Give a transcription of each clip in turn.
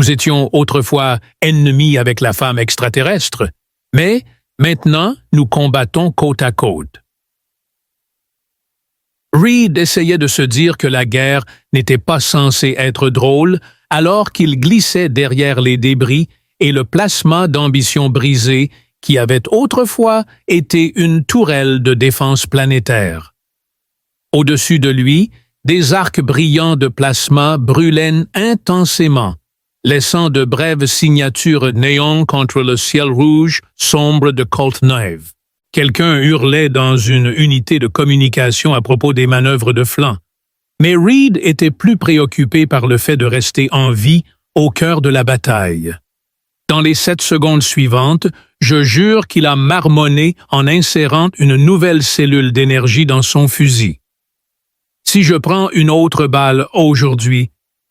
Nous étions autrefois ennemis avec la femme extraterrestre, mais maintenant nous combattons côte à côte. Reed essayait de se dire que la guerre n'était pas censée être drôle alors qu'il glissait derrière les débris et le plasma d'ambition brisée qui avait autrefois été une tourelle de défense planétaire. Au-dessus de lui, des arcs brillants de plasma brûlaient intensément, laissant de brèves signatures néon contre le ciel rouge sombre de Colt 9. Quelqu'un hurlait dans une unité de communication à propos des manœuvres de flanc. Mais Reed était plus préoccupé par le fait de rester en vie au cœur de la bataille. Dans les 7 secondes suivantes, je jure qu'il a marmonné en insérant une nouvelle cellule d'énergie dans son fusil. Si je prends une autre balle aujourd'hui,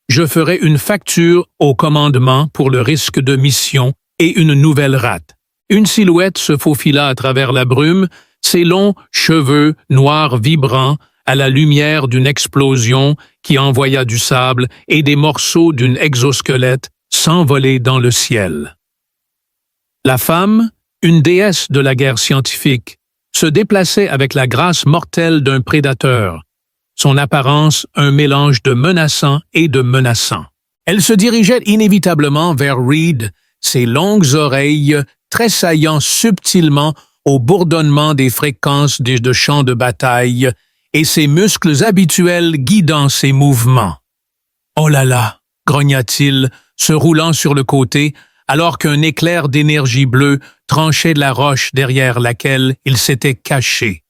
je ferai une facture au commandement pour le risque de mission et une nouvelle rate. Une silhouette se faufila à travers la brume, ses longs cheveux noirs vibrants à la lumière d'une explosion qui envoya du sable et des morceaux d'une exosquelette s'envoler dans le ciel. La femme, une déesse de la guerre scientifique, se déplaçait avec la grâce mortelle d'un prédateur, son apparence un mélange de menaçant et de menaçant. Elle se dirigeait inévitablement vers Reed, ses longues oreilles tressaillant subtilement au bourdonnement des fréquences de champs de bataille et ses muscles habituels guidant ses mouvements. « Oh là là !» grogna-t-il, se roulant sur le côté, alors qu'un éclair d'énergie bleue tranchait la roche derrière laquelle il s'était caché.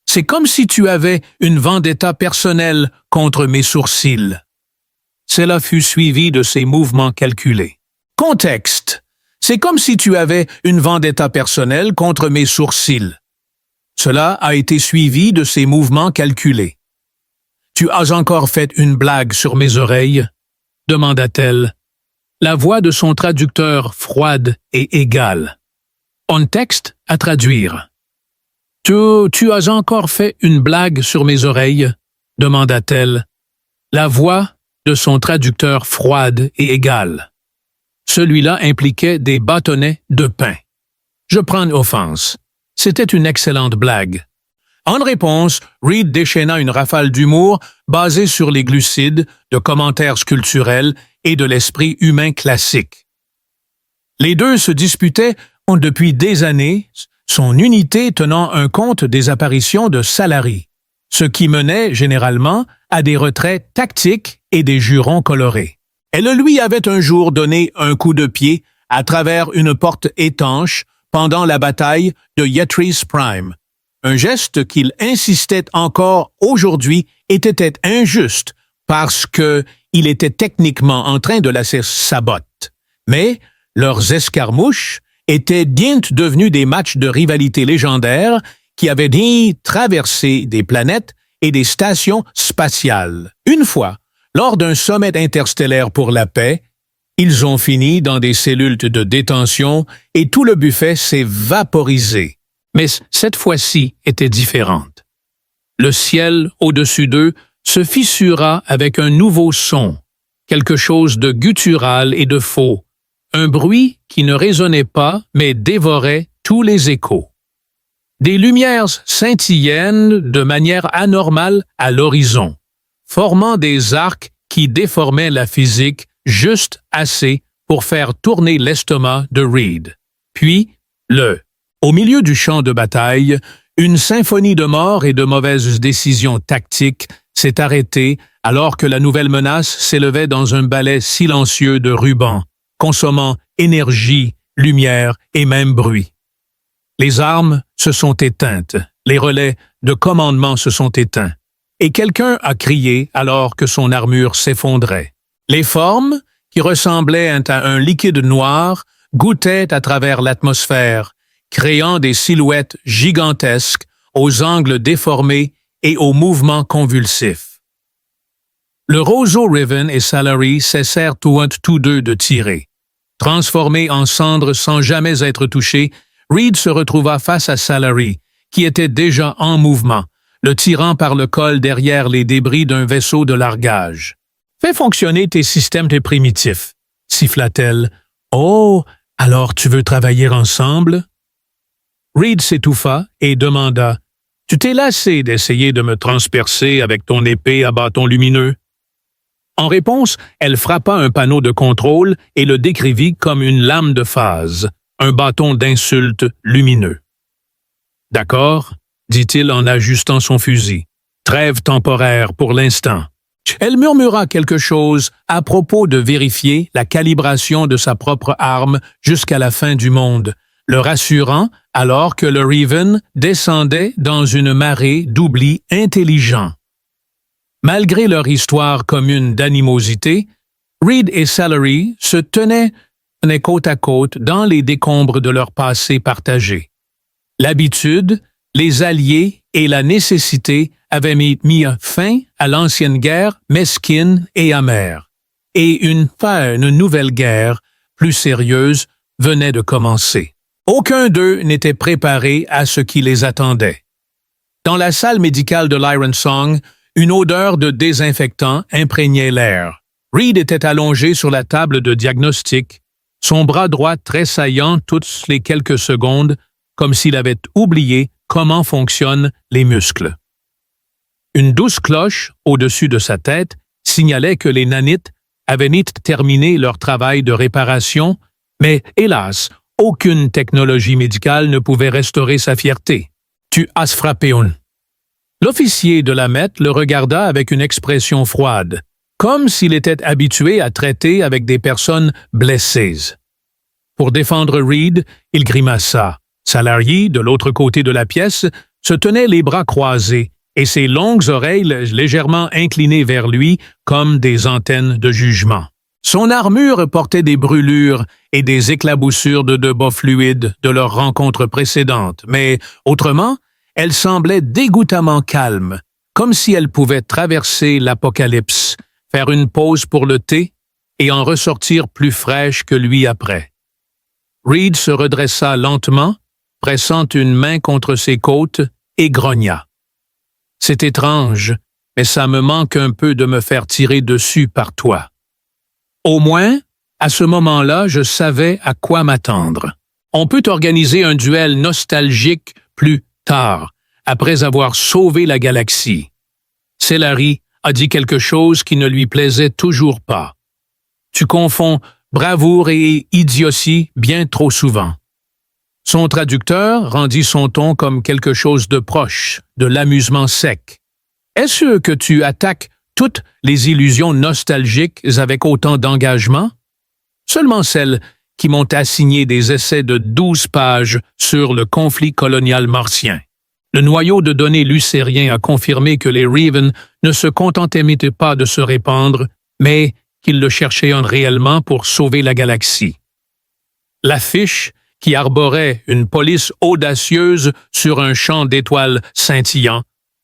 « C'est comme si tu avais une vendetta personnelle contre mes sourcils. » Cela fut suivi de ses mouvements calculés. Contexte. C'est comme si tu avais une vendetta personnelle contre mes sourcils. Cela a été suivi de ses mouvements calculés. Tu as encore fait une blague sur mes oreilles? Demanda-t-elle. La voix de son traducteur froide et égale. On texte à traduire. Tu as encore fait une blague sur mes oreilles? Demanda-t-elle. La voix de son traducteur froide et égale. Celui-là impliquait des bâtonnets de pain. Je prends offense. C'était une excellente blague. En réponse, Reed déchaîna une rafale d'humour basée sur les glucides, de commentaires sculpturels et de l'esprit humain classique. Les deux se disputaient depuis des années, son unité tenant un compte des apparitions de Salary, ce qui menait généralement à des retraits tactiques et des jurons colorés. Elle lui avait un jour donné un coup de pied à travers une porte étanche pendant la bataille de Yetris Prime, un geste qu'il insistait encore aujourd'hui était injuste parce que il était techniquement en train de lasser sa botte. Mais leurs escarmouches étaient bien devenues des matchs de rivalité légendaires qui avaient traversé des planètes et des stations spatiales. Une fois, lors d'un sommet interstellaire pour la paix, ils ont fini dans des cellules de détention et tout le buffet s'est vaporisé. Mais cette fois-ci était différente. Le ciel au-dessus d'eux se fissura avec un nouveau son, quelque chose de guttural et de faux, un bruit qui ne résonnait pas mais dévorait tous les échos. Des lumières scintillaient de manière anormale à l'horizon, formant des arcs qui déformaient la physique juste assez pour faire tourner l'estomac de Reed. Puis, au milieu du champ de bataille, une symphonie de mort et de mauvaises décisions tactiques s'est arrêtée alors que la nouvelle menace s'élevait dans un ballet silencieux de rubans, consommant énergie, lumière et même bruit. Les armes se sont éteintes, les relais de commandement se sont éteints, et quelqu'un a crié alors que son armure s'effondrait. Les formes, qui ressemblaient à un liquide noir, gouttaient à travers l'atmosphère, créant des silhouettes gigantesques aux angles déformés et aux mouvements convulsifs. Le roseau Riven et Salary cessèrent tous deux de tirer. Transformé en cendres sans jamais être touché, Reed se retrouva face à Salary, qui était déjà en mouvement, le tirant par le col derrière les débris d'un vaisseau de largage. « Fais fonctionner tes systèmes primitifs. siffla-t-elle. « Oh, alors tu veux travailler ensemble? » Reed s'étouffa et demanda « Tu t'es lassé d'essayer de me transpercer avec ton épée à bâton lumineux? » En réponse, elle frappa un panneau de contrôle et le décrivit comme une lame de phase, un bâton d'insulte lumineux. « D'accord, » dit-il en ajustant son fusil. « Trêve temporaire pour l'instant. » Elle murmura quelque chose à propos de vérifier la calibration de sa propre arme jusqu'à la fin du monde, le rassurant alors que le Raven descendait dans une marée d'oubli intelligent. Malgré leur histoire commune d'animosité, Reed et Salary se tenaient côte à côte dans les décombres de leur passé partagé. L'habitude, les alliés et la nécessité avaient mis fin à l'ancienne guerre mesquine et amère, et une nouvelle guerre, plus sérieuse, venait de commencer. Aucun d'eux n'était préparé à ce qui les attendait. Dans la salle médicale de l'Ironsong, une odeur de désinfectant imprégnait l'air. Reed était allongé sur la table de diagnostic, son bras droit tressaillant toutes les quelques secondes, comme s'il avait oublié comment fonctionnent les muscles. Une douce cloche, au-dessus de sa tête, signalait que les nanites avaient terminé leur travail de réparation, mais, hélas, aucune technologie médicale ne pouvait restaurer sa fierté. « Tu as frappé un. » L'officier de la Met le regarda avec une expression froide, comme s'il était habitué à traiter avec des personnes blessées. Pour défendre Reed, il grimaça. Salary, de l'autre côté de la pièce, se tenait les bras croisés et ses longues oreilles légèrement inclinées vers lui comme des antennes de jugement. Son armure portait des brûlures et des éclaboussures de bas fluides de leur rencontre précédente, mais, autrement, elle semblait dégoûtamment calme, comme si elle pouvait traverser l'apocalypse, faire une pause pour le thé et en ressortir plus fraîche que lui après. Reed se redressa lentement, pressant une main contre ses côtes, et grogna. « C'est étrange, mais ça me manque un peu de me faire tirer dessus par toi. » Au moins, à ce moment-là, je savais à quoi m'attendre. On peut organiser un duel nostalgique plus tard, après avoir sauvé la galaxie. Salary a dit quelque chose qui ne lui plaisait toujours pas. Tu confonds bravoure et idiotie bien trop souvent. Son traducteur rendit son ton comme quelque chose de proche, de l'amusement sec. Est-ce que tu attaques toutes les illusions nostalgiques avec autant d'engagement? Seulement celles qui m'ont assigné des essais de 12 pages sur le conflit colonial martien. Le noyau de données lucérien a confirmé que les Raven ne se contentaient pas de se répandre, mais qu'ils le cherchaient réellement pour sauver la galaxie. L'affiche, qui arborait une police audacieuse sur un champ d'étoiles scintillant,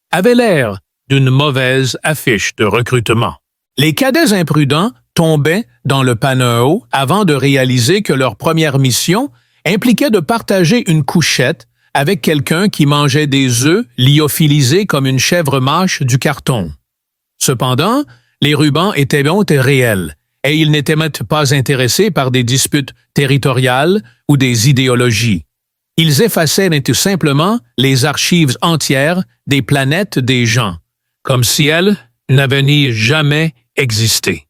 avait l'air d'une mauvaise affiche de recrutement. Les cadets imprudents tombaient dans le panneau avant de réaliser que leur première mission impliquait de partager une couchette avec quelqu'un qui mangeait des œufs lyophilisés comme une chèvre mâche du carton. Cependant, les rubans étaient réels, et ils n'étaient pas intéressés par des disputes territoriales ou des idéologies. Ils effaçaient tout simplement les archives entières des planètes des gens, comme si elles n'avaient jamais existé.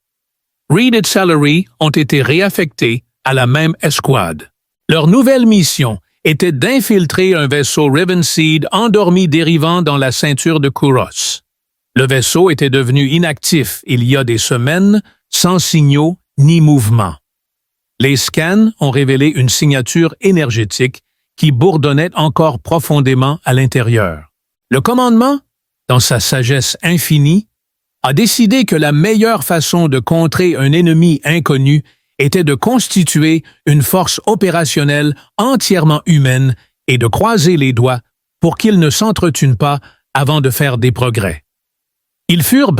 Reed et Salary ont été réaffectés à la même escouade. Leur nouvelle mission était d'infiltrer un vaisseau Ravenseed endormi dérivant dans la ceinture de Kouros. Le vaisseau était devenu inactif il y a des semaines, sans signaux ni mouvement. Les scans ont révélé une signature énergétique qui bourdonnait encore profondément à l'intérieur. Le commandement, dans sa sagesse infinie, a décidé que la meilleure façon de contrer un ennemi inconnu était de constituer une force opérationnelle entièrement humaine et de croiser les doigts pour qu'ils ne s'entretuent pas avant de faire des progrès. Ils furent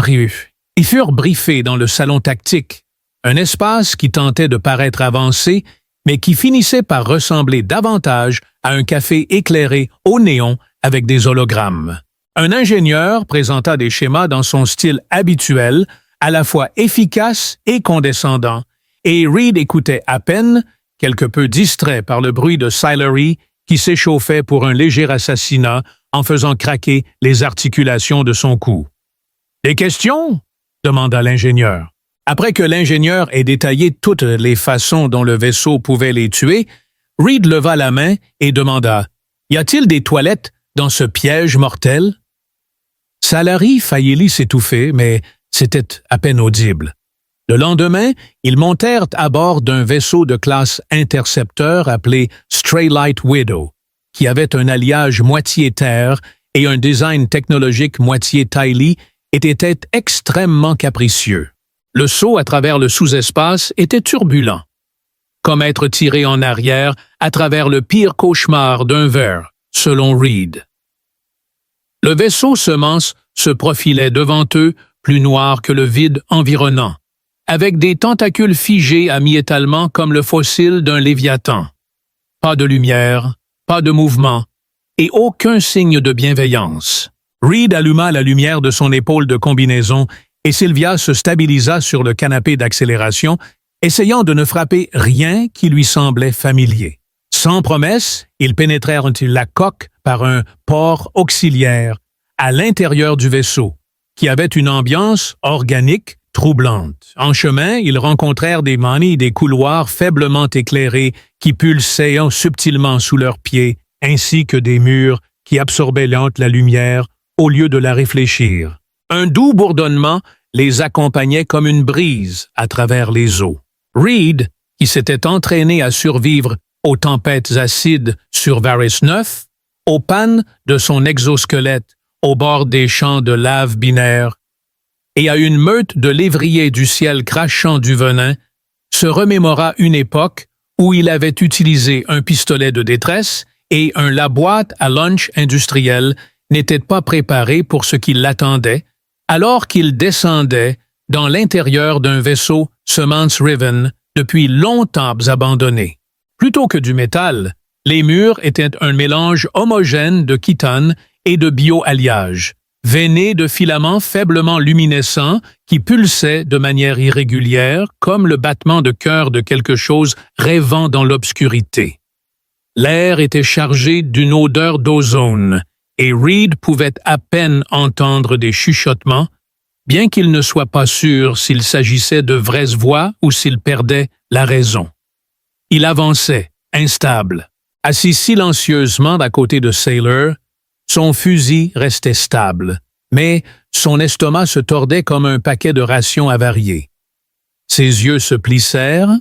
briefés dans le salon tactique, un espace qui tentait de paraître avancé, mais qui finissait par ressembler davantage à un café éclairé au néon avec des hologrammes. Un ingénieur présenta des schémas dans son style habituel, à la fois efficace et condescendant, et Reed écoutait à peine, quelque peu distrait par le bruit de Sillery qui s'échauffait pour un léger assassinat en faisant craquer les articulations de son cou. « Des questions? » demanda l'ingénieur. Après que l'ingénieur ait détaillé toutes les façons dont le vaisseau pouvait les tuer, Reed leva la main et demanda « Y a-t-il des toilettes dans ce piège mortel? » Sillery faillit s'étouffer, mais c'était à peine audible. Le lendemain, ils montèrent à bord d'un vaisseau de classe intercepteur appelé Straylight Widow, qui avait un alliage moitié terre et un design technologique moitié Tylee et était extrêmement capricieux. Le saut à travers le sous-espace était turbulent, comme être tiré en arrière à travers le pire cauchemar d'un ver, selon Reed. Le vaisseau semence se profilait devant eux, plus noir que le vide environnant, avec des tentacules figés à mi-étalement comme le fossile d'un léviathan. Pas de lumière, pas de mouvement, et aucun signe de bienveillance. Reed alluma la lumière de son épaule de combinaison et Sylvia se stabilisa sur le canapé d'accélération, essayant de ne frapper rien qui lui semblait familier. Sans promesse, ils pénétrèrent la coque par un port auxiliaire à l'intérieur du vaisseau, qui avait une ambiance organique troublante. En chemin, ils rencontrèrent des manies des couloirs faiblement éclairés qui pulsaient subtilement sous leurs pieds, ainsi que des murs qui absorbaient la lumière au lieu de la réfléchir. Un doux bourdonnement les accompagnait comme une brise à travers les eaux. Reed, qui s'était entraîné à survivre aux tempêtes acides sur Varys 9, aux pannes de son exosquelette au bord des champs de lave binaire, et à une meute de lévriers du ciel crachant du venin, se remémora une époque où il avait utilisé un pistolet de détresse et la boîte à lunch industriel n'était pas préparée pour ce qui l'attendait, alors qu'il descendait dans l'intérieur d'un vaisseau Semence Riven depuis longtemps abandonné. Plutôt que du métal, les murs étaient un mélange homogène de chitone et de bioalliage, veinés de filaments faiblement luminescents qui pulsaient de manière irrégulière comme le battement de cœur de quelque chose rêvant dans l'obscurité. L'air était chargé d'une odeur d'ozone, et Reed pouvait à peine entendre des chuchotements, bien qu'il ne soit pas sûr s'il s'agissait de vraies voix ou s'il perdait la raison. Il avançait, instable, assis silencieusement à côté de Sailor. Son fusil restait stable, mais son estomac se tordait comme un paquet de rations avariées. Ses yeux se plissèrent,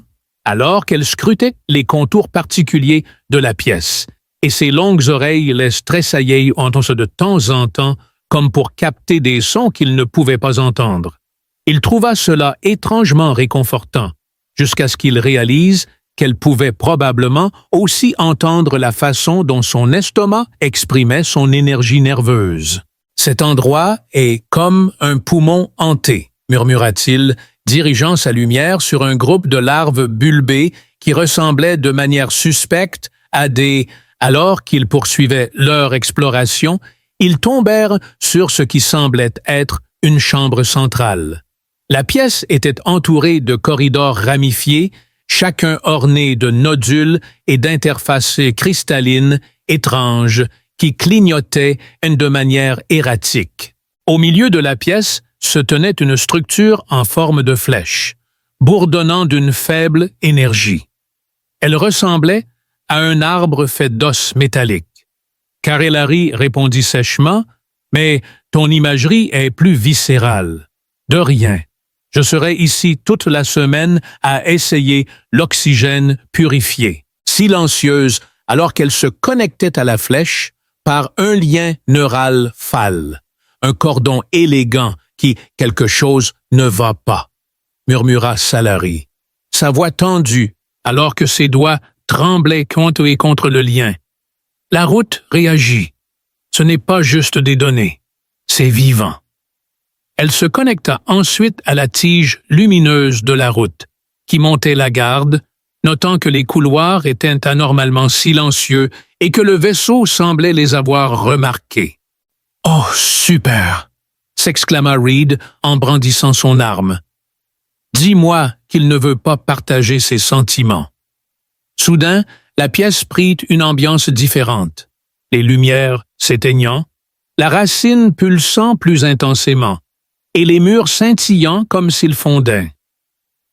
alors qu'elle scrutait les contours particuliers de la pièce, et ses longues oreilles laissent tressailler de temps en temps comme pour capter des sons qu'il ne pouvait pas entendre. Il trouva cela étrangement réconfortant, jusqu'à ce qu'il réalise qu'elle pouvait probablement aussi entendre la façon dont son estomac exprimait son énergie nerveuse. « Cet endroit est comme un poumon hanté », murmura-t-il, dirigeant sa lumière sur un groupe de larves bulbées qui ressemblaient de manière suspecte à des... Alors qu'ils poursuivaient leur exploration, ils tombèrent sur ce qui semblait être une chambre centrale. La pièce était entourée de corridors ramifiés, chacun orné de nodules et d'interfaces cristallines étranges qui clignotaient de manière erratique. Au milieu de la pièce se tenait une structure en forme de flèche, bourdonnant d'une faible énergie. Elle ressemblait à un arbre fait d'os métalliques. Carellari répondit sèchement, « Mais ton imagerie est plus viscérale. » « De rien. Je serai ici toute la semaine à essayer l'oxygène purifié. » Silencieuse, alors qu'elle se connectait à la flèche par un lien neural fâle, un cordon élégant qui « quelque chose ne va pas », murmura Sillery, sa voix tendue alors que ses doigts tremblaient contre le lien. La route réagit. Ce n'est pas juste des données, c'est vivant. Elle se connecta ensuite à la tige lumineuse de la route, qui montait la garde, notant que les couloirs étaient anormalement silencieux et que le vaisseau semblait les avoir remarqués. « Oh, super !» s'exclama Reed en brandissant son arme. Dis-moi qu'il ne veut pas partager ses sentiments. Soudain, la pièce prit une ambiance différente. Les lumières s'éteignant, la racine pulsant plus intensément, et les murs scintillant comme s'ils fondaient.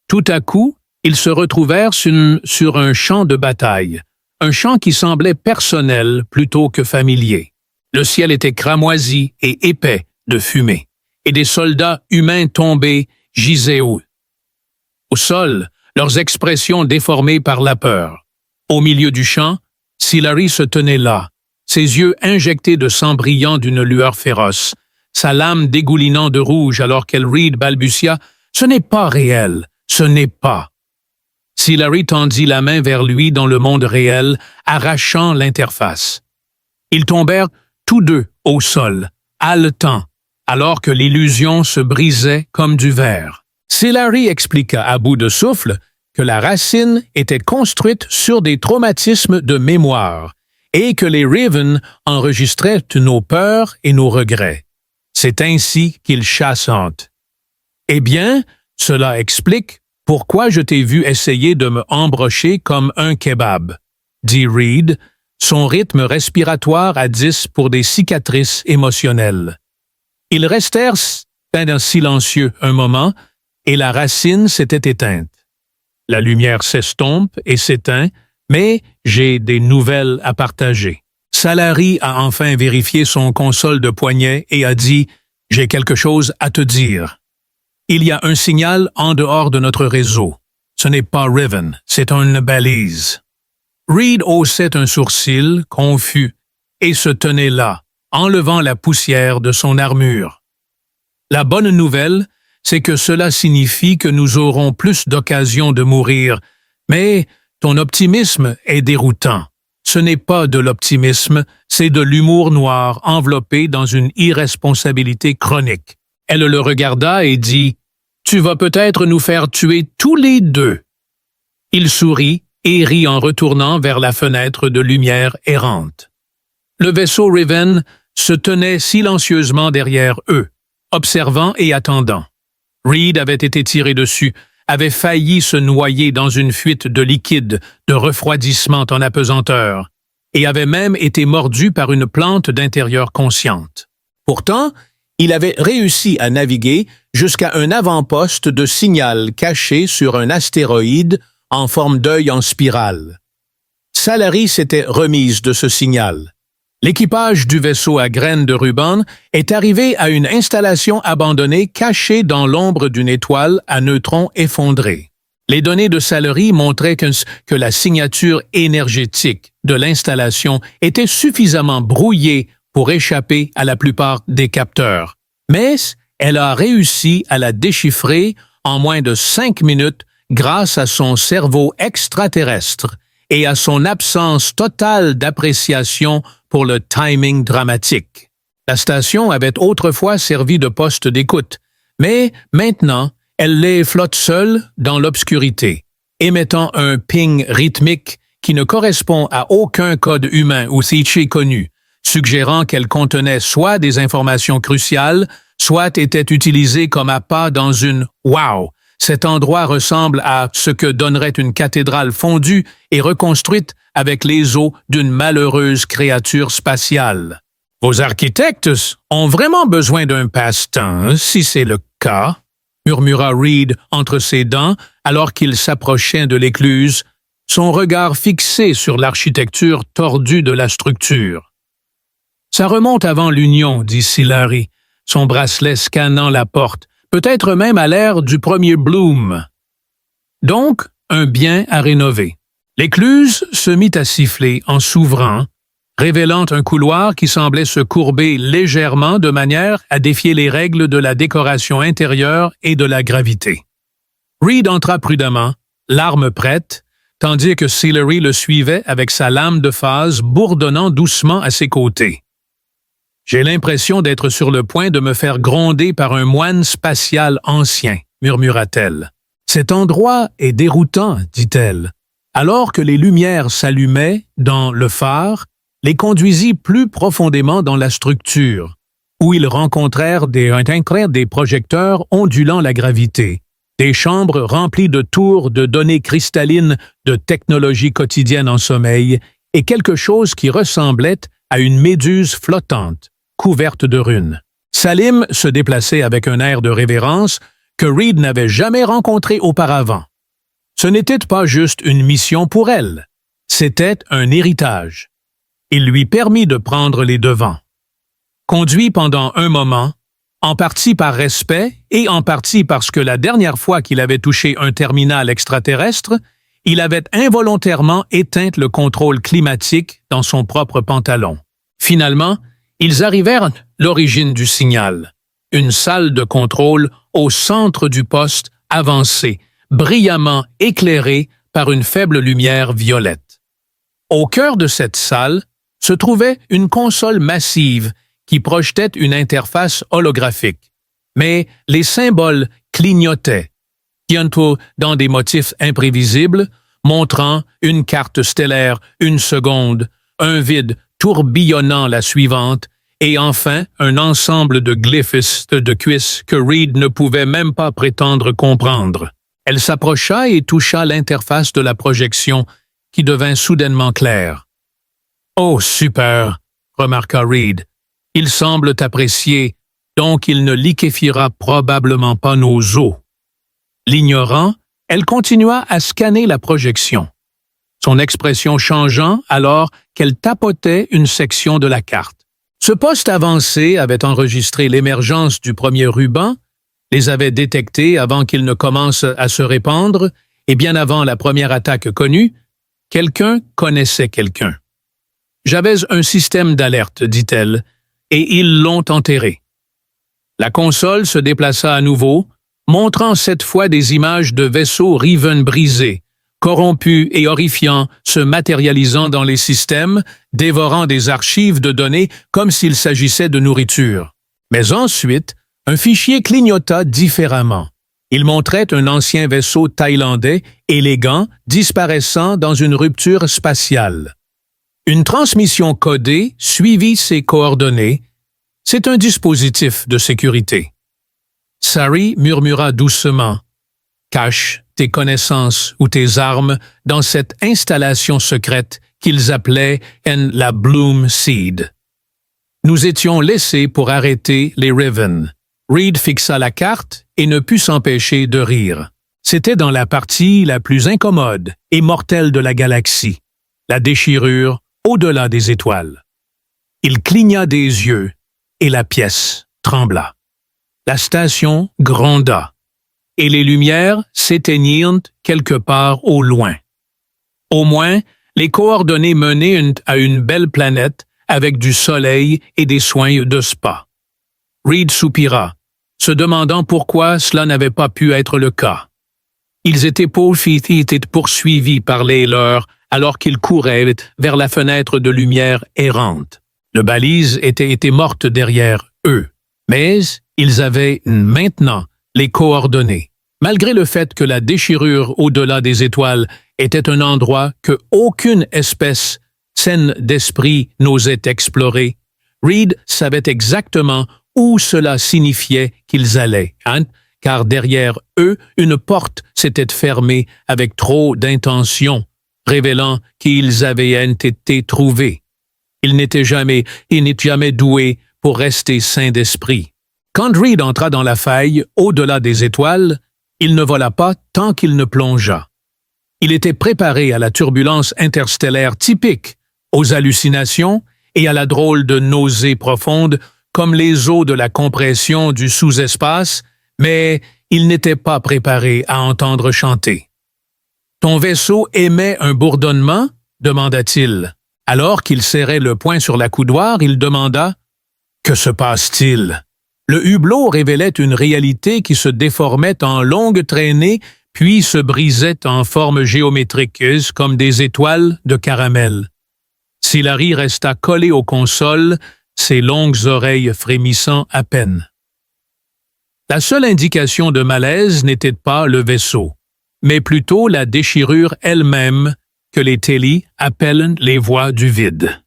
Tout à coup, ils se retrouvèrent sur un champ de bataille, un champ qui semblait personnel plutôt que familier. Le ciel était cramoisi et épais de fumée, et des soldats humains tombés gisaient au sol, leurs expressions déformées par la peur. Au milieu du champ, Sillery se tenait là, ses yeux injectés de sang brillant d'une lueur féroce, sa lame dégoulinant de rouge alors qu'elle Reed balbutia « Ce n'est pas réel, ce n'est pas ». Sillery tendit la main vers lui dans le monde réel, arrachant l'interface. Ils tombèrent tous deux au sol, haletants, alors que l'illusion se brisait comme du verre. Sillery expliqua à bout de souffle que la racine était construite sur des traumatismes de mémoire et que les Riven enregistraient nos peurs et nos regrets. C'est ainsi qu'ils chantent. Eh bien, cela explique pourquoi je t'ai vu essayer de me embrocher comme un kebab, dit Reed, son rythme respiratoire à 10 pour des cicatrices émotionnelles. Ils restèrent silencieux un moment, et la racine s'était éteinte. La lumière s'estompe et s'éteint, mais j'ai des nouvelles à partager. Sillery a enfin vérifié son console de poignet et a dit « J'ai quelque chose à te dire. Il y a un signal en dehors de notre réseau. Ce n'est pas Riven, c'est une balise. » Reed haussait un sourcil, confus, et se tenait là, enlevant la poussière de son armure. La bonne nouvelle, c'est que cela signifie que nous aurons plus d'occasions de mourir, mais ton optimisme est déroutant. Ce n'est pas de l'optimisme, c'est de l'humour noir enveloppé dans une irresponsabilité chronique. Elle le regarda et dit « Tu vas peut-être nous faire tuer tous les deux. » Il sourit et rit en retournant vers la fenêtre de lumière errante. Le vaisseau Riven se tenait silencieusement derrière eux, observant et attendant. Reed avait été tiré dessus, avait failli se noyer dans une fuite de liquide, de refroidissement en apesanteur, et avait même été mordu par une plante d'intérieur consciente. Pourtant, il avait réussi à naviguer jusqu'à un avant-poste de signal caché sur un astéroïde en forme d'œil en spirale. Sillery s'était remise de ce signal. L'équipage du vaisseau à graines de ruban est arrivé à une installation abandonnée cachée dans l'ombre d'une étoile à neutrons effondrés. Les données de Sillery montraient que la signature énergétique de l'installation était suffisamment brouillée pour échapper à la plupart des capteurs. Mais elle a réussi à la déchiffrer en moins de 5 minutes grâce à son cerveau extraterrestre et à son absence totale d'appréciation pour le timing dramatique. La station avait autrefois servi de poste d'écoute, mais maintenant, elle les flotte seule dans l'obscurité, émettant un ping rythmique qui ne correspond à aucun code humain ou fichier connu, suggérant qu'elle contenait soit des informations cruciales, soit était utilisée comme appât dans une « wow ». Cet endroit ressemble à ce que donnerait une cathédrale fondue et reconstruite avec les os d'une malheureuse créature spatiale. Vos architectes ont vraiment besoin d'un passe-temps, si c'est le cas, murmura Reed entre ses dents alors qu'il s'approchait de l'écluse, son regard fixé sur l'architecture tordue de la structure. Ça remonte avant l'Union, dit Sillery, son bracelet scannant la porte, peut-être même à l'ère du premier Bloom. Donc, un bien à rénover. L'écluse se mit à siffler en s'ouvrant, révélant un couloir qui semblait se courber légèrement de manière à défier les règles de la décoration intérieure et de la gravité. Reed entra prudemment, l'arme prête, tandis que Sillery le suivait avec sa lame de phase bourdonnant doucement à ses côtés. « J'ai l'impression d'être sur le point de me faire gronder par un moine spatial ancien, » murmura-t-elle. « Cet endroit est déroutant, » dit-elle. Alors que les lumières s'allumaient dans le phare, les conduisit plus profondément dans la structure, où ils rencontrèrent des projecteurs ondulant la gravité, Des chambres remplies de tours de données cristallines de technologie quotidienne en sommeil et quelque chose qui ressemblait à une méduse flottante, couverte de runes. Salim se déplaçait avec un air de révérence que Reed n'avait jamais rencontré auparavant. Ce n'était pas juste une mission pour elle, c'était un héritage. Il lui permit de prendre les devants. Conduit pendant un moment, en partie par respect et en partie parce que la dernière fois qu'il avait touché un terminal extraterrestre, il avait involontairement éteint le contrôle climatique dans son propre pantalon. Finalement, ils arrivèrent à l'origine du signal, une salle de contrôle au centre du poste avancé, brillamment éclairée par une faible lumière violette. Au cœur de cette salle se trouvait une console massive qui projetait une interface holographique. Mais les symboles clignotaient, bientôt dans des motifs imprévisibles, montrant une carte stellaire une seconde, un vide tourbillonnant la suivante, et enfin un ensemble de glyphes de cuisses que Reed ne pouvait même pas prétendre comprendre. Elle s'approcha et toucha l'interface de la projection, qui devint soudainement claire. « Oh, super !» remarqua Reed. « Il semble t'apprécier, donc il ne liquéfiera probablement pas nos os. » L'ignorant, elle continua à scanner la projection, son expression changeant alors qu'elle tapotait une section de la carte. Ce poste avancé avait enregistré l'émergence du premier ruban, les avait détectés avant qu'il ne commence à se répandre, et bien avant la première attaque connue, quelqu'un connaissait quelqu'un. « J'avais un système d'alerte, dit-elle, et ils l'ont enterré. » La console se déplaça à nouveau, montrant cette fois des images de vaisseaux Riven brisés, corrompus et horrifiants, se matérialisant dans les systèmes, dévorant des archives de données comme s'il s'agissait de nourriture. Mais ensuite, un fichier clignota différemment. Il montrait un ancien vaisseau thaïlandais, élégant, disparaissant dans une rupture spatiale. Une transmission codée suivit ses coordonnées. C'est un dispositif de sécurité. Sari murmura doucement. « Cache tes connaissances ou tes armes dans cette installation secrète qu'ils appelaient la Bloom Seed. » Nous étions laissés pour arrêter les Riven. Reed fixa la carte et ne put s'empêcher de rire. C'était dans la partie la plus incommode et mortelle de la galaxie, la déchirure au-delà des étoiles. Il cligna des yeux et la pièce trembla. La station gronda et les lumières s'éteignirent quelque part au loin. Au moins, les coordonnées menaient à une belle planète avec du soleil et des soins de spa. Reed soupira, se demandant pourquoi cela n'avait pas pu être le cas. Ils étaient poursuivis par les leurs alors qu'ils couraient vers la fenêtre de lumière errante. Le balise était morte derrière eux, mais ils avaient maintenant les coordonnées. Malgré le fait que la déchirure au-delà des étoiles était un endroit que aucune espèce saine d'esprit n'osait explorer, Reed savait exactement où cela signifiait qu'ils allaient, car derrière eux, une porte s'était fermée avec trop d'intention, révélant qu'ils avaient été trouvés. Ils n'étaient jamais doués pour rester sains d'esprit. Quand Reed entra dans la faille, au-delà des étoiles, il ne vola pas tant qu'il ne plongea. Il était préparé à la turbulence interstellaire typique, aux hallucinations et à la drôle de nausée profonde comme les eaux de la compression du sous-espace, mais il n'était pas préparé à entendre chanter. « Ton vaisseau émet un bourdonnement ?» demanda-t-il. Alors qu'il serrait le poing sur la coudoir, il demanda « Que se passe-t-il » Le hublot révélait une réalité qui se déformait en longues traînées puis se brisait en formes géométriques comme des étoiles de caramel. Silari resta collé aux consoles, ses longues oreilles frémissant à peine. La seule indication de malaise n'était pas le vaisseau, mais plutôt la déchirure elle-même que les télis appellent les voies du vide.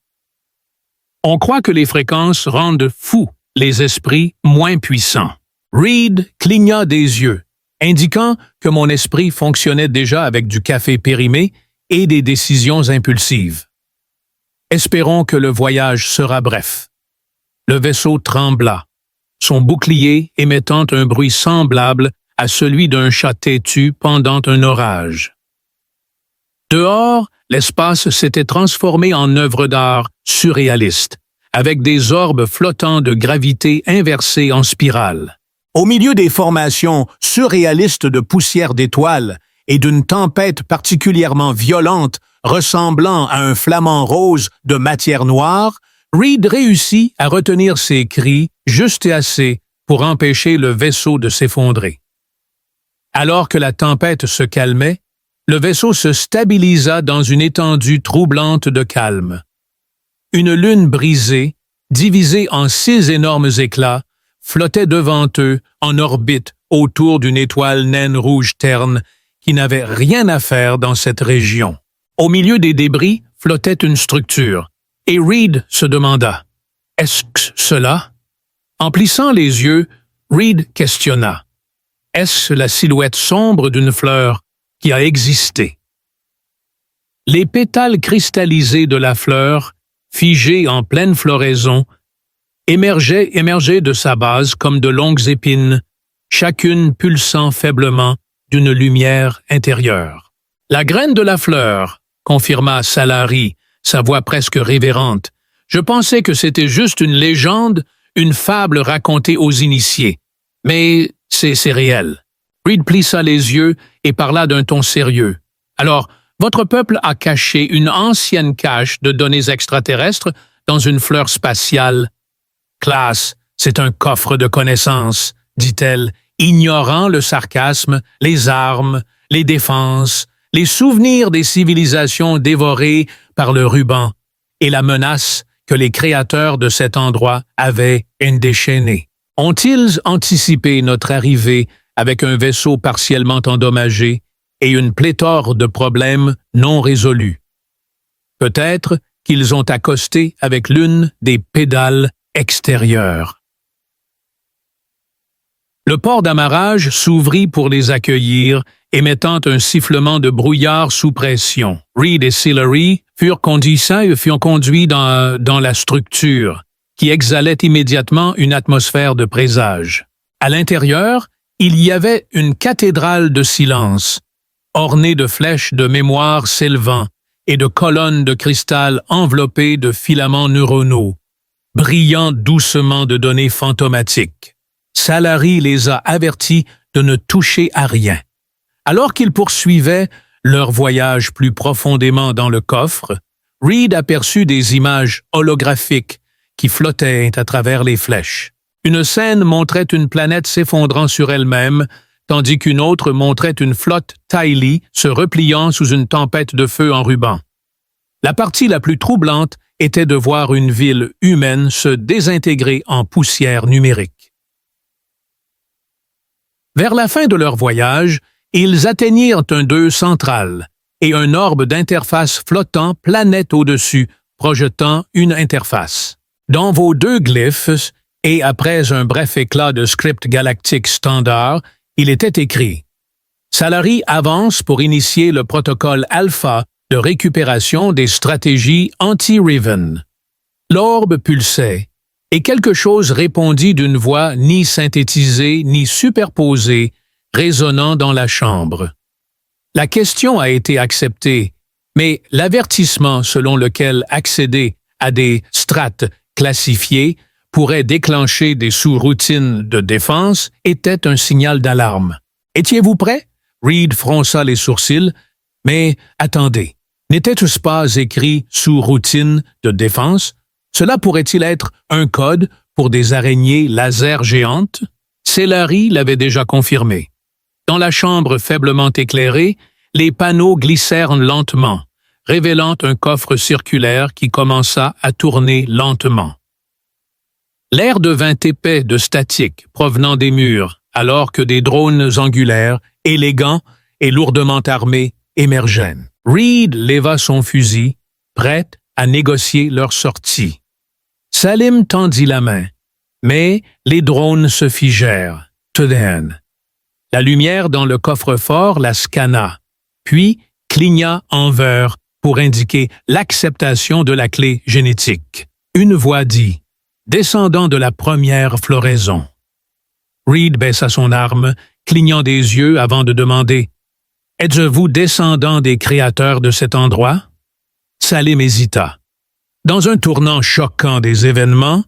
On croit que les fréquences rendent fous les esprits moins puissants. Reed cligna des yeux, indiquant que mon esprit fonctionnait déjà avec du café périmé et des décisions impulsives. Espérons que le voyage sera bref. Le vaisseau trembla, son bouclier émettant un bruit semblable à celui d'un chat têtu pendant un orage. Dehors, l'espace s'était transformé en œuvre d'art surréaliste, avec des orbes flottants de gravité inversés en spirale. Au milieu des formations surréalistes de poussière d'étoiles et d'une tempête particulièrement violente ressemblant à un flamant rose de matière noire, Reed réussit à retenir ses cris juste assez pour empêcher le vaisseau de s'effondrer. Alors que la tempête se calmait, le vaisseau se stabilisa dans une étendue troublante de calme. Une lune brisée, divisée en 6 énormes éclats, flottait devant eux en orbite autour d'une étoile naine rouge terne qui n'avait rien à faire dans cette région. Au milieu des débris flottait une structure, et Reed se demanda « Est-ce que cela ?» En plissant les yeux, Reed questionna « Est-ce la silhouette sombre d'une fleur qui a existé ?» Les pétales cristallisés de la fleur, figés en pleine floraison, émergeaient de sa base comme de longues épines, chacune pulsant faiblement d'une lumière intérieure. « La graine de la fleur », confirma Salari, sa voix presque révérente. « Je pensais que c'était juste une légende, une fable racontée aux initiés. Mais c'est réel. » Reed plissa les yeux et parla d'un ton sérieux. « Alors, votre peuple a caché une ancienne cache de données extraterrestres dans une fleur spatiale. Classe, c'est un coffre de connaissances, dit-elle, ignorant le sarcasme, les armes, les défenses, les souvenirs des civilisations dévorées par le ruban et la menace que les créateurs de cet endroit avaient déchaînée. Ont-ils anticipé notre arrivée avec un vaisseau partiellement endommagé et une pléthore de problèmes non résolus? Peut-être qu'ils ont accosté avec l'une des pédales extérieures. Le port d'amarrage s'ouvrit pour les accueillir, émettant un sifflement de brouillard sous pression. Reed et Sillery furent conduits dans la structure, qui exhalait immédiatement une atmosphère de présage. À l'intérieur, il y avait une cathédrale de silence, ornée de flèches de mémoire s'élevant et de colonnes de cristal enveloppées de filaments neuronaux, brillant doucement de données fantomatiques. Salari les a avertis de ne toucher à rien. Alors qu'ils poursuivaient leur voyage plus profondément dans le coffre, Reed aperçut des images holographiques qui flottaient à travers les flèches. Une scène montrait une planète s'effondrant sur elle-même, tandis qu'une autre montrait une flotte Tylee se repliant sous une tempête de feu en ruban. La partie la plus troublante était de voir une ville humaine se désintégrer en poussière numérique. Vers la fin de leur voyage, ils atteignirent un 2 central, et un orbe d'interface flottant planait au-dessus, projetant une interface. Dans vos 2 glyphes, et après un bref éclat de script galactique standard, il était écrit « Salari avance pour initier le protocole alpha de récupération des stratégies anti-Riven. » L'orbe pulsait, et quelque chose répondit d'une voix ni synthétisée ni superposée, résonnant dans la chambre. La question a été acceptée, mais l'avertissement selon lequel accéder à des strates classifiées pourrait déclencher des sous-routines de défense était un signal d'alarme. Étiez-vous prêt? Reed fronça les sourcils, mais attendez, n'était-ce pas écrit sous-routine de défense? Cela pourrait-il être un code pour des araignées laser géantes? Célari l'avait déjà confirmé. Dans la chambre faiblement éclairée, les panneaux glissèrent lentement, révélant un coffre circulaire qui commença à tourner lentement. L'air devint épais de statique provenant des murs, alors que des drones angulaires, élégants et lourdement armés, émergeaient. Reed leva son fusil, prêt à négocier leur sortie. Salim tendit la main, mais les drones se figèrent. Soudain, La lumière dans le coffre-fort la scanna, puis cligna en vert pour indiquer l'acceptation de la clé génétique. Une voix dit « Descendant de la première floraison ». Reed baissa son arme, clignant des yeux avant de demander « Êtes-vous descendant des créateurs de cet endroit ?» Salim hésita. Dans un tournant choquant des événements,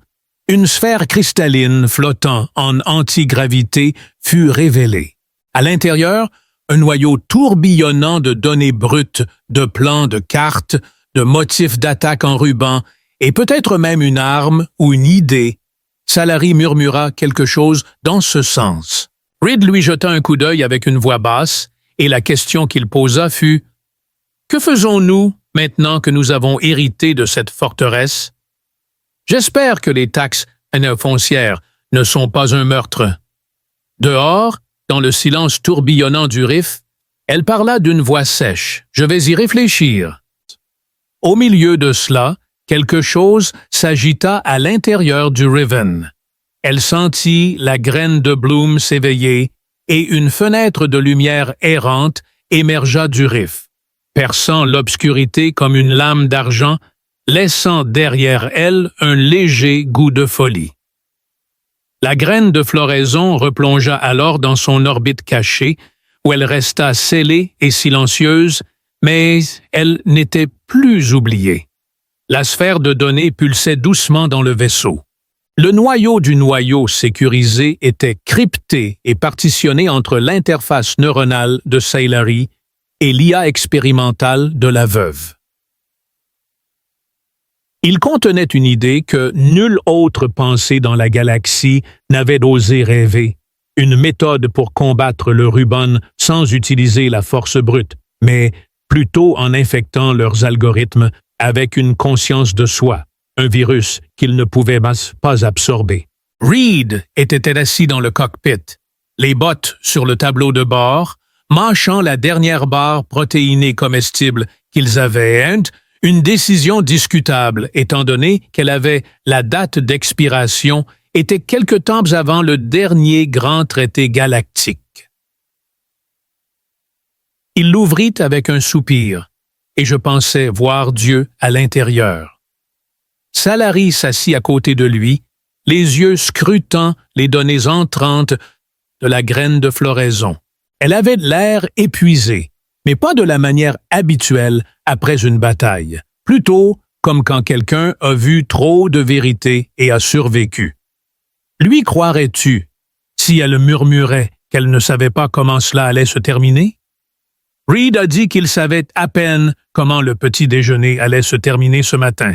une sphère cristalline flottant en antigravité fut révélée. À l'intérieur, un noyau tourbillonnant de données brutes, de plans, de cartes, de motifs d'attaque en ruban, et peut-être même une arme ou une idée. Salary murmura quelque chose dans ce sens. Reed lui jeta un coup d'œil avec une voix basse, et la question qu'il posa fut « Que faisons-nous maintenant que nous avons hérité de cette forteresse? J'espère que les taxes foncières ne sont pas un meurtre. » Dehors, dans le silence tourbillonnant du Rif, elle parla d'une voix sèche. « Je vais y réfléchir. » Au milieu de cela, quelque chose s'agita à l'intérieur du Riven. Elle sentit la graine de Bloom s'éveiller et une fenêtre de lumière errante émergea du Rif, perçant l'obscurité comme une lame d'argent, laissant derrière elle un léger goût de folie. La graine de floraison replongea alors dans son orbite cachée, où elle resta scellée et silencieuse, mais elle n'était plus oubliée. La sphère de données pulsait doucement dans le vaisseau. Le noyau du noyau sécurisé était crypté et partitionné entre l'interface neuronale de Salary et l'IA expérimentale de la veuve. Il contenait une idée que nulle autre pensée dans la galaxie n'avait osé rêver, une méthode pour combattre le Ruban sans utiliser la force brute, mais plutôt en infectant leurs algorithmes avec une conscience de soi, un virus qu'ils ne pouvaient pas absorber. Reed était assis dans le cockpit, les bottes sur le tableau de bord, mâchant la dernière barre protéinée comestible qu'ils avaient, une décision discutable étant donné qu'elle avait la date d'expiration était quelque temps avant le dernier grand traité galactique. Il l'ouvrit avec un soupir, et je pensais voir Dieu à l'intérieur. Salary s'assit à côté de lui, les yeux scrutant les données entrantes de la graine de floraison. Elle avait l'air épuisée, mais pas de la manière habituelle après une bataille, plutôt comme quand quelqu'un a vu trop de vérité et a survécu. Lui croirais-tu, si elle murmurait qu'elle ne savait pas comment cela allait se terminer? Reed a dit qu'il savait à peine comment le petit déjeuner allait se terminer ce matin.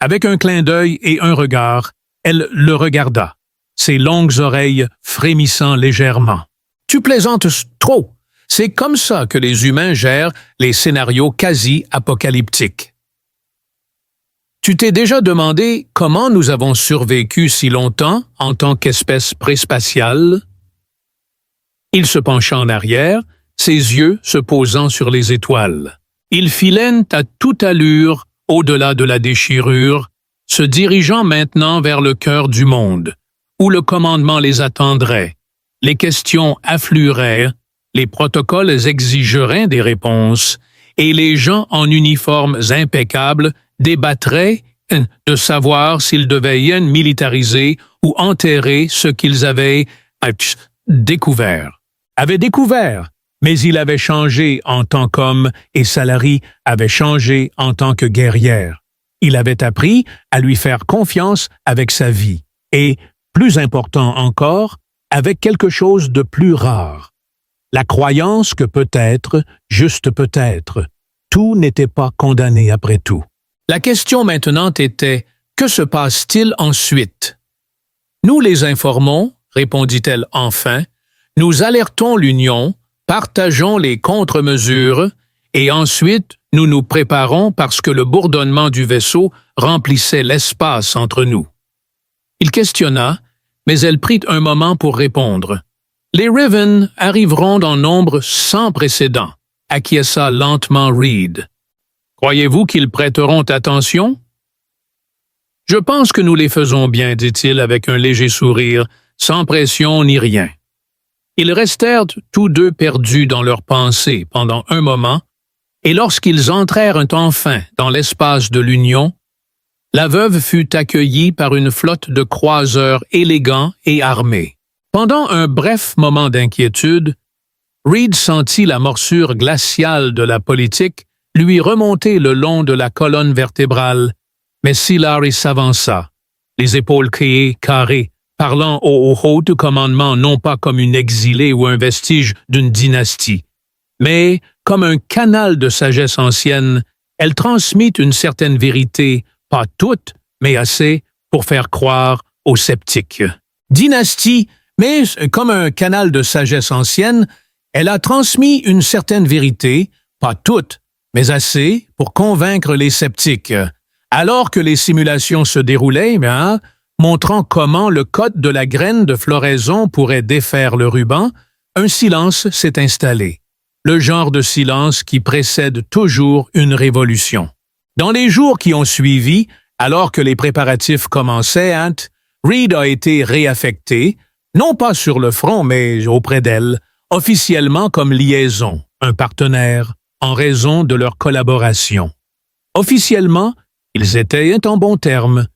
Avec un clin d'œil et un regard, elle le regarda, ses longues oreilles frémissant légèrement. « Tu plaisantes trop. C'est comme ça que les humains gèrent les scénarios quasi-apocalyptiques. Tu t'es déjà demandé comment nous avons survécu si longtemps en tant qu'espèce préspatiale? » Il se pencha en arrière, ses yeux se posant sur les étoiles. Ils filaient à toute allure au-delà de la déchirure, se dirigeant maintenant vers le cœur du monde, où le commandement les attendrait. Les questions afflueraient, les protocoles exigeraient des réponses, et les gens en uniformes impeccables débattraient de savoir s'ils devaient militariser ou enterrer ce qu'ils avaient découvert. Mais il avait changé en tant qu'homme et Salary avait changé en tant que guerrière. Il avait appris à lui faire confiance avec sa vie et, plus important encore, avec quelque chose de plus rare. La croyance que peut-être, juste peut-être, tout n'était pas condamné après tout. La question maintenant était « Que se passe-t-il ensuite ?» « Nous les informons, répondit-elle enfin, nous alertons l'Union, partageons les contre-mesures et ensuite nous nous préparons parce que le bourdonnement du vaisseau remplissait l'espace entre nous. » Il questionna, mais elle prit un moment pour répondre. « Les Riven arriveront en nombre sans précédent, » acquiesça lentement Reed. « Croyez-vous qu'ils prêteront attention? » « Je pense que nous les faisons bien, dit-il avec un léger sourire, sans pression ni rien. » Ils restèrent tous deux perdus dans leurs pensées pendant un moment, et lorsqu'ils entrèrent enfin dans l'espace de l'Union, la veuve fut accueillie par une flotte de croiseurs élégants et armés. Pendant un bref moment d'inquiétude, Reed sentit la morsure glaciale de la politique lui remonter le long de la colonne vertébrale, mais Sillari s'avança, les épaules carrées, parlant au haut du commandement non pas comme une exilée ou un vestige d'une dynastie, mais comme un canal de sagesse ancienne. Elle transmit une certaine vérité, pas toute, mais assez pour faire croire aux sceptiques. Dynastie, mais comme un canal de sagesse ancienne, elle a transmis une certaine vérité, pas toute, mais assez pour convaincre les sceptiques. Alors que les simulations se déroulaient, montrant comment le code de la graine de floraison pourrait défaire le ruban, un silence s'est installé. Le genre de silence qui précède toujours une révolution. Dans les jours qui ont suivi, alors que les préparatifs commençaient, Reed a été réaffecté, non pas sur le front, mais auprès d'elle, officiellement comme liaison, un partenaire, en raison de leur collaboration. Officiellement, ils étaient en bons termes,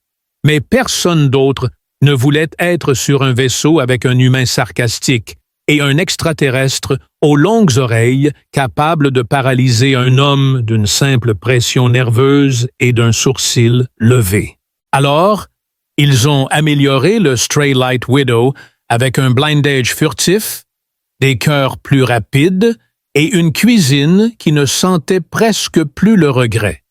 mais personne d'autre ne voulait être sur un vaisseau avec un humain sarcastique et un extraterrestre aux longues oreilles capable de paralyser un homme d'une simple pression nerveuse et d'un sourcil levé. Alors, ils ont amélioré le Straylight Widow avec un blindage furtif, des cœurs plus rapides et une cuisine qui ne sentait presque plus le regret.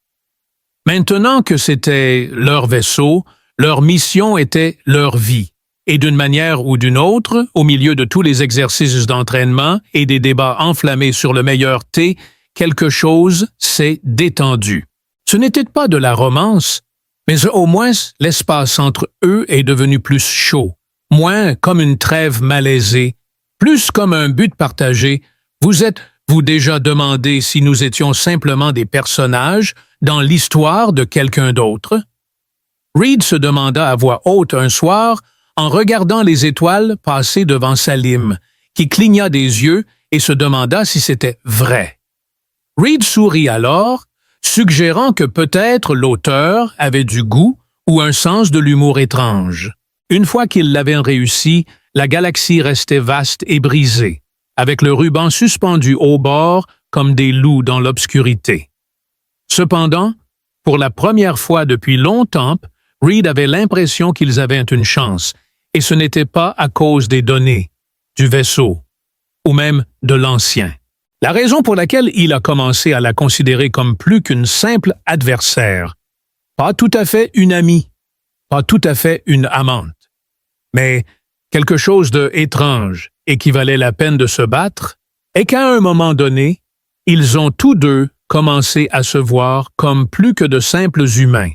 Maintenant que c'était leur vaisseau, leur mission était leur vie. Et d'une manière ou d'une autre, au milieu de tous les exercices d'entraînement et des débats enflammés sur le meilleur thé, quelque chose s'est détendu. Ce n'était pas de la romance, mais au moins l'espace entre eux est devenu plus chaud, moins comme une trêve malaisée, plus comme un but partagé. Vous êtes-vous déjà demandé si nous étions simplement des personnages dans l'histoire de quelqu'un d'autre? Reed se demanda à voix haute un soir en regardant les étoiles passer devant Salim, qui cligna des yeux et se demanda si c'était vrai. Reed sourit alors, suggérant que peut-être l'auteur avait du goût ou un sens de l'humour étrange. Une fois qu'il l'avait réussi, la galaxie restait vaste et brisée, avec le ruban suspendu au bord comme des loups dans l'obscurité. Cependant, pour la première fois depuis longtemps, Reed avait l'impression qu'ils avaient une chance, et ce n'était pas à cause des données, du vaisseau, ou même de l'ancien. La raison pour laquelle il a commencé à la considérer comme plus qu'une simple adversaire, pas tout à fait une amie, pas tout à fait une amante, mais quelque chose d'étrange et qui valait la peine de se battre, est qu'à un moment donné, ils ont tous deux commencé à se voir comme plus que de simples humains.